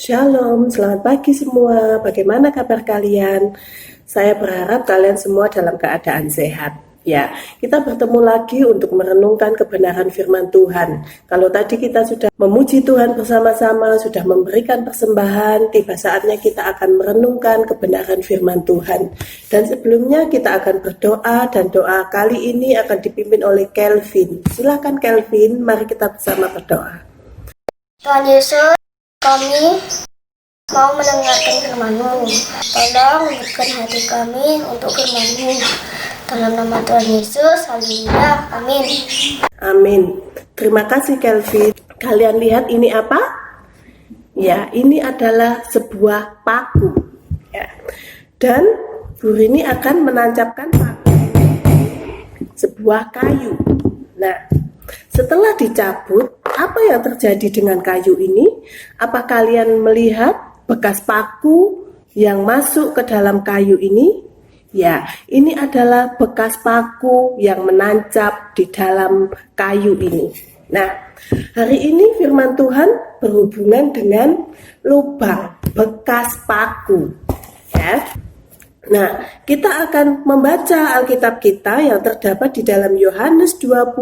Shalom, selamat pagi semua. Bagaimana kabar kalian? Saya berharap kalian semua dalam keadaan sehat. Ya, kita bertemu lagi untuk merenungkan kebenaran firman Tuhan. Kalau tadi kita sudah memuji Tuhan bersama-sama, sudah memberikan persembahan, tiba saatnya kita akan merenungkan kebenaran firman Tuhan. Dan sebelumnya kita akan berdoa, dan doa kali ini akan dipimpin oleh Kelvin. Silakan Kelvin, mari kita bersama berdoa. Tuhan Yesus, kami mau mendengarkan firman-Mu. Tolong bukakan hati kami untuk firman-Mu. Dalam nama Tuhan Yesus, haleluya, amin. Amin. Terima kasih Kelvin. Kalian lihat ini apa? Ya, ini adalah sebuah paku. Ya. Dan guru ini akan menancapkan paku sebuah kayu. Nah, setelah dicabut, apa yang terjadi dengan kayu ini? Apa kalian melihat bekas paku yang masuk ke dalam kayu ini? Ya, ini adalah bekas paku yang menancap di dalam kayu ini. Nah, hari ini firman Tuhan berhubungan dengan lubang bekas paku. Ya. Nah, kita akan membaca Alkitab kita yang terdapat di dalam Yohanes 20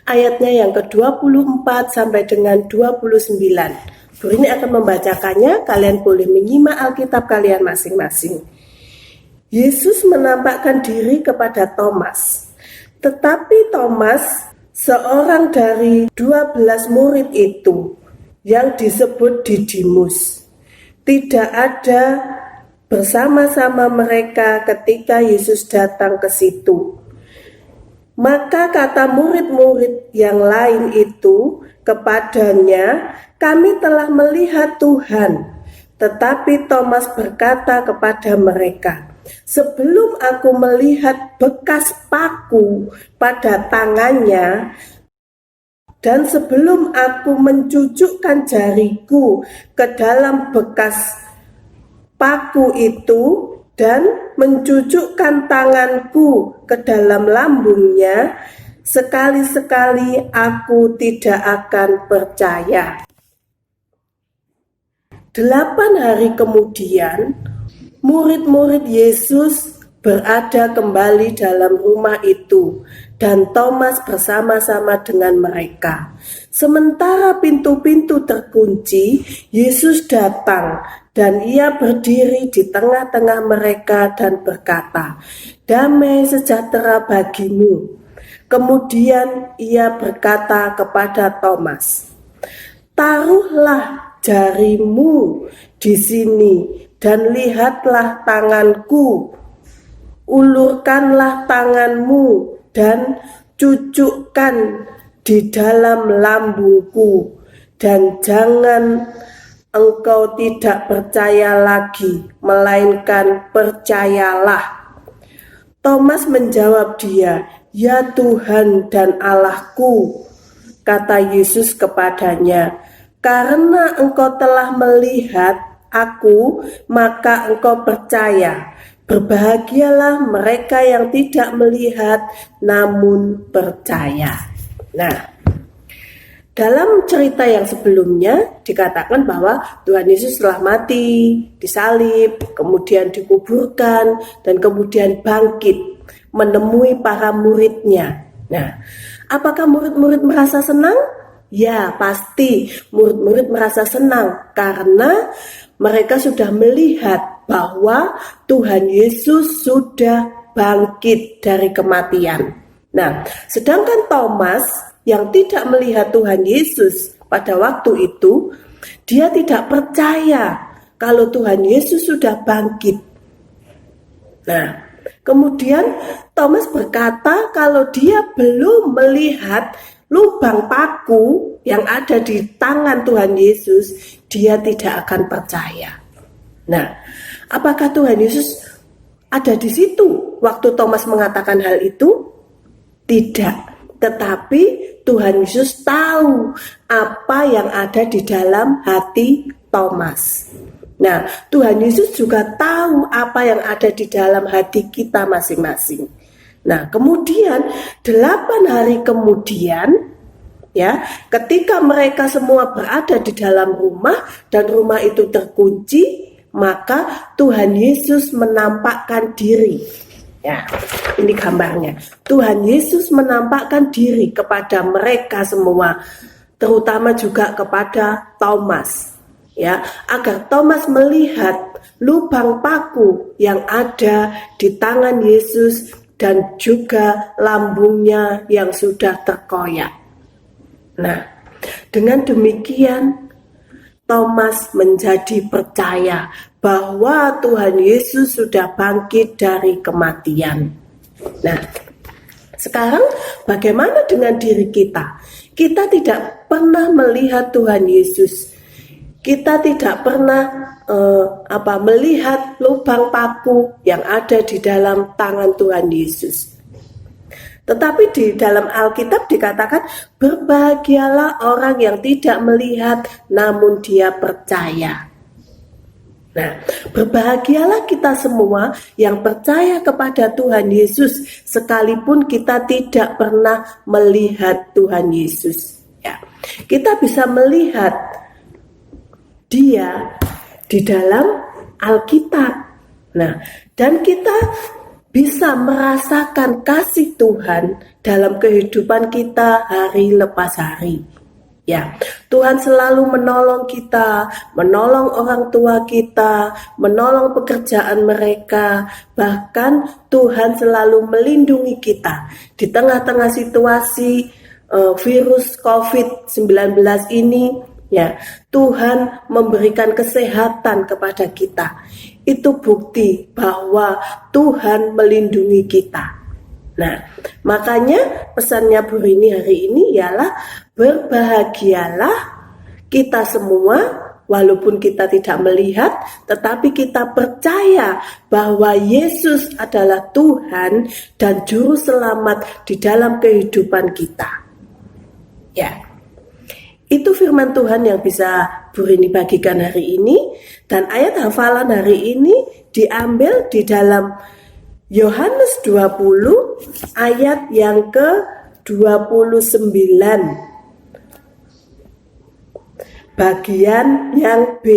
ayatnya yang ke-24 sampai dengan 29. Guru ini akan membacakannya, kalian boleh menyimak Alkitab kalian masing-masing. Yesus menampakkan diri kepada Thomas. Tetapi Thomas, seorang dari 12 murid itu yang disebut Didimus, tidak ada bersama-sama mereka ketika Yesus datang ke situ. Maka kata murid-murid yang lain itu kepadanya, "Kami telah melihat Tuhan." Tetapi Thomas berkata kepada mereka, "Sebelum aku melihat bekas paku pada tangannya, dan sebelum aku mencucukkan jariku ke dalam bekas paku itu dan mencucukkan tanganku ke dalam lambungnya, sekali-sekali aku tidak akan percaya." 8 hari kemudian, murid-murid Yesus berada kembali dalam rumah itu, dan Thomas bersama-sama dengan mereka. Sementara pintu-pintu terkunci, Yesus datang dan ia berdiri di tengah-tengah mereka dan berkata, "Damai sejahtera bagimu." Kemudian ia berkata kepada Thomas, "Taruhlah jarimu di sini dan lihatlah tanganku. Ulurkanlah tanganmu dan cucukkan di dalam lambungku, dan jangan engkau tidak percaya lagi, melainkan percayalah." Thomas menjawab dia, "Ya Tuhan dan Allahku." Kata Yesus kepadanya, "Karena engkau telah melihat aku, maka engkau percaya. Berbahagialah mereka yang tidak melihat namun percaya." Nah, dalam cerita yang sebelumnya dikatakan bahwa Tuhan Yesus telah mati, disalib, kemudian dikuburkan, dan kemudian bangkit menemui para muridnya. Nah, apakah murid-murid merasa senang? Ya, pasti murid-murid merasa senang karena mereka sudah melihat bahwa Tuhan Yesus sudah bangkit dari kematian. Nah, sedangkan Thomas yang tidak melihat Tuhan Yesus pada waktu itu, dia tidak percaya kalau Tuhan Yesus sudah bangkit. Nah, kemudian Thomas berkata kalau dia belum melihat lubang paku yang ada di tangan Tuhan Yesus, dia tidak akan percaya. Nah, apakah Tuhan Yesus ada di situ waktu Thomas mengatakan hal itu? Tidak. Tetapi Tuhan Yesus tahu apa yang ada di dalam hati Thomas. Nah, Tuhan Yesus juga tahu apa yang ada di dalam hati kita masing-masing. Nah, kemudian 8 hari kemudian, ya, ketika mereka semua berada di dalam rumah dan rumah itu terkunci, maka Tuhan Yesus menampakkan diri. Ya, ini gambarnya. Tuhan Yesus menampakkan diri kepada mereka semua, terutama juga kepada Thomas, ya, agar Thomas melihat lubang paku yang ada di tangan Yesus dan juga lambungnya yang sudah terkoyak. Nah, dengan demikian Thomas menjadi percaya bahwa Tuhan Yesus sudah bangkit dari kematian. Nah, sekarang bagaimana dengan diri kita? Kita tidak pernah melihat Tuhan Yesus. Kita tidak pernah melihat lubang paku yang ada di dalam tangan Tuhan Yesus. Tetapi di dalam Alkitab dikatakan, berbahagialah orang yang tidak melihat namun dia percaya. Nah, berbahagialah kita semua yang percaya kepada Tuhan Yesus sekalipun kita tidak pernah melihat Tuhan Yesus. Ya, kita bisa melihat Dia di dalam Alkitab. Nah, dan kita bisa merasakan kasih Tuhan dalam kehidupan kita hari lepas hari. Ya, Tuhan selalu menolong kita, menolong orang tua kita, menolong pekerjaan mereka, bahkan Tuhan selalu melindungi kita di tengah-tengah situasi virus COVID-19 ini. Ya, Tuhan memberikan kesehatan kepada kita. Itu bukti bahwa Tuhan melindungi kita. Nah, makanya pesannya Bu Rini hari ini ialah berbahagialah kita semua walaupun kita tidak melihat, tetapi kita percaya bahwa Yesus adalah Tuhan dan Juru Selamat di dalam kehidupan kita. Ya. Itu firman Tuhan yang bisa Bu Rini bagikan hari ini. Dan ayat hafalan hari ini diambil di dalam Yohanes 20 ayat yang ke-29. Bagian yang B.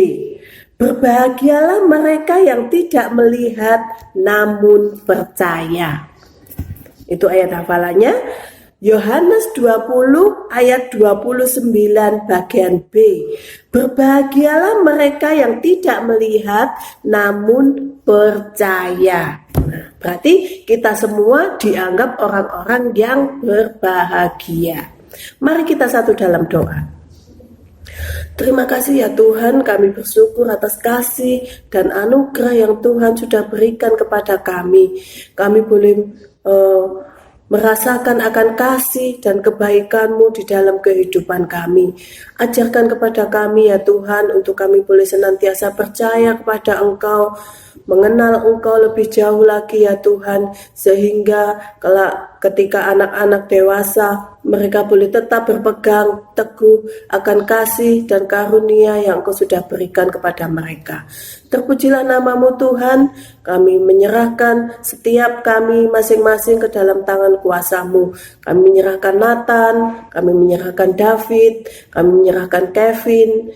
Berbahagialah mereka yang tidak melihat namun percaya. Itu ayat hafalannya. Yohanes 20 ayat 29 bagian B. Berbahagialah mereka yang tidak melihat namun percaya. Nah, berarti kita semua dianggap orang-orang yang berbahagia. Mari kita satu dalam doa. Terima kasih ya Tuhan, kami bersyukur atas kasih dan anugerah yang Tuhan sudah berikan kepada kami. Kami boleh merasakan akan kasih dan kebaikan-Mu di dalam kehidupan kami. Ajarkan kepada kami ya Tuhan, untuk kami boleh senantiasa percaya kepada Engkau, mengenal Engkau lebih jauh lagi ya Tuhan, sehingga ketika anak-anak dewasa, mereka boleh tetap berpegang teguh akan kasih dan karunia yang Engkau sudah berikan kepada mereka. Terpujilah nama-Mu Tuhan, kami menyerahkan setiap kami masing-masing ke dalam tangan kuasa-Mu. Kami menyerahkan Nathan, kami menyerahkan David, kami menyerahkan Kevin,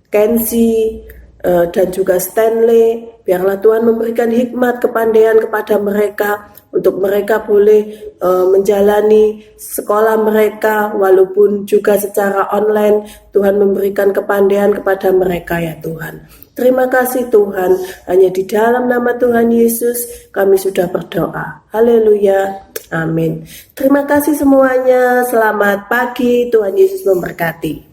Kenzi, dan juga Stanley. Biarlah Tuhan memberikan hikmat, kepandaian kepada mereka, untuk mereka boleh menjalani sekolah mereka, walaupun juga secara online. Tuhan memberikan kepandaian kepada mereka ya Tuhan. Terima kasih Tuhan, hanya di dalam nama Tuhan Yesus kami sudah berdoa. Haleluya, amin. Terima kasih semuanya, selamat pagi, Tuhan Yesus memberkati.